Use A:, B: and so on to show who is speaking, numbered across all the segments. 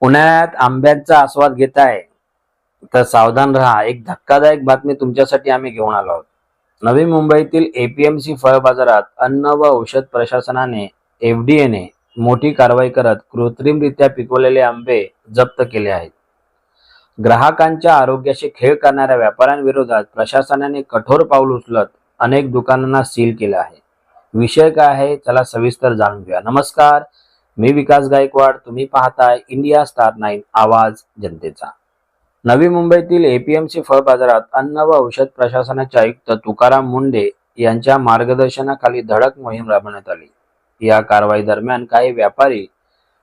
A: उन्हाळ्यात आंब्यांचा आस्वाद घेताय तर सावधान राहा. एक धक्कादायक बातमी तुमच्यासाठी आम्ही घेऊन आलो आहोत. नवी मुंबईतील एपीएमसी फळ बाजारात अन्न व औषध प्रशासनाने एफडीएने मोठी कारवाई करत कृत्रिमरित्या पिकवलेले आंबे जप्त केले आहेत. ग्राहकांच्या आरोग्याशी खेळ करणाऱ्या व्यापाऱ्यांविरोधात प्रशासनाने कठोर पाऊल उचलत अनेक दुकानांना सील केलं आहे. विषय काय आहे, चला सविस्तर जाणून घेऊया. नमस्कार, मी विकास गायकवाड. तुम्ही पाहताय इंडिया स्टार 9 आवाज जनतेचा. नवी मुंबईतील एपीएमसी फळ बाजारात अन्न व औषध प्रशासनाचे आयुक्त तुकाराम मुंढे यांच्या मार्गदर्शनाखाली धडक मोहीम राबवण्यात आली. या कारवाई दरम्यान काही व्यापारी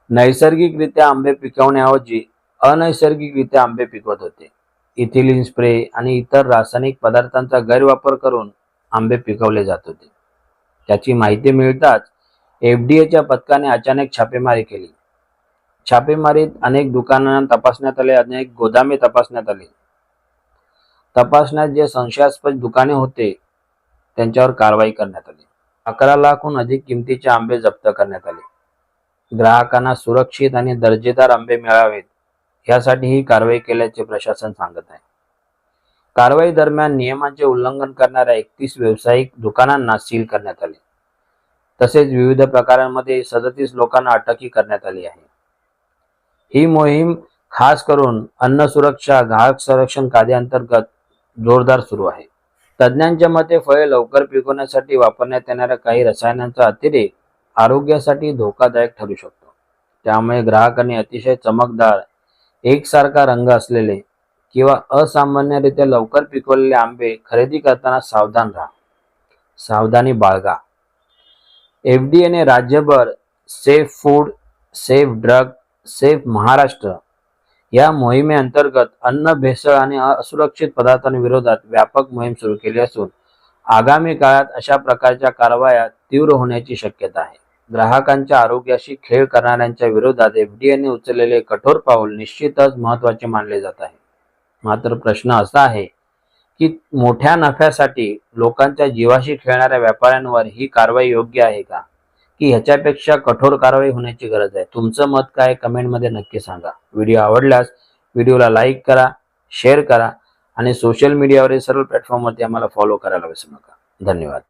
A: नैसर्गिकरित्या आंबे पिकवण्याऐवजी अनैसर्गिकरित्या आंबे पिकवत होते. इथिलीन स्प्रे आणि इतर रासायनिक पदार्थांचा गैरवापर करून आंबे पिकवले जात होते. त्याची माहिती मिळताच एफडीएच्या पथकाने अचानक छापेमारी केली. छापेमारीत अनेक दुकानांना तपासण्यात आले, अनेक गोदामे तपासण्यात आली. तपासण्यात जे संशयास्पद दुकाने होते त्यांच्यावर कारवाई करण्यात आली. 11 लाखहून अधिक किमतीचे आंबे जप्त करण्यात आले. ग्राहकांना सुरक्षित आणि दर्जेदार आंबे मिळावेत यासाठी ही कारवाई केल्याचे प्रशासन सांगत आहे. कारवाई दरम्यान नियमांचे उल्लंघन करणाऱ्या 31 व्यावसायिक दुकानांना सील करण्यात आले. तसेच विविध प्रकारांमध्ये 37 लोकांना अटकही करण्यात आली आहे. ही मोहीम खास करून अन्न सुरक्षा ग्राहक संरक्षण कायद्याअंतर्गत जोरदार सुरू आहे. तज्ज्ञांच्या मते फळे लवकर पिकवण्यासाठी वापरण्यात येणाऱ्या काही रसायनांचा अतिरेक आरोग्यासाठी धोकादायक ठरू शकतो. त्यामुळे ग्राहकांनी अतिशय चमकदार, एकसारखा रंग असलेले किंवा असामान्यरित्या लवकर पिकवलेले आंबे खरेदी करताना सावधानी बाळगा. एफडीएने राज्यभर safe food, safe drug, safe Maharashtra या मोहिमेअंतर्गत अन्न भेसळ आणि असुरक्षित पदार्थांविरोधात व्यापक मोहीम सुरू केली असून आगामी काळात अशा प्रकारच्या कारवाया तीव्र होण्याची शक्यता आहे. ग्राहकांच्या आरोग्याशी खेळ करणाऱ्यांच्या विरोधात एफडीएने उचललेले कठोर पाऊल निश्चितच महत्त्वाचे मानले जात आहे. मात्र प्रश्न असा आहे की मोठ्या नफ्यासाठी लोकांच्या जीवाशी खेळणाऱ्या व्यापाऱ्यांवर ही कारवाई योग्य आहे का, की ह्याच्यापेक्षा कठोर कारवाई होण्याची गरज आहे? तुमचं मत काय, कमेंटमध्ये नक्की सांगा. व्हिडिओ आवडल्यास व्हिडिओला लाईक करा, शेअर करा आणि सोशल मीडियावरील सर्व प्लॅटफॉर्मवरती आम्हाला फॉलो करायला विसरू नका. धन्यवाद.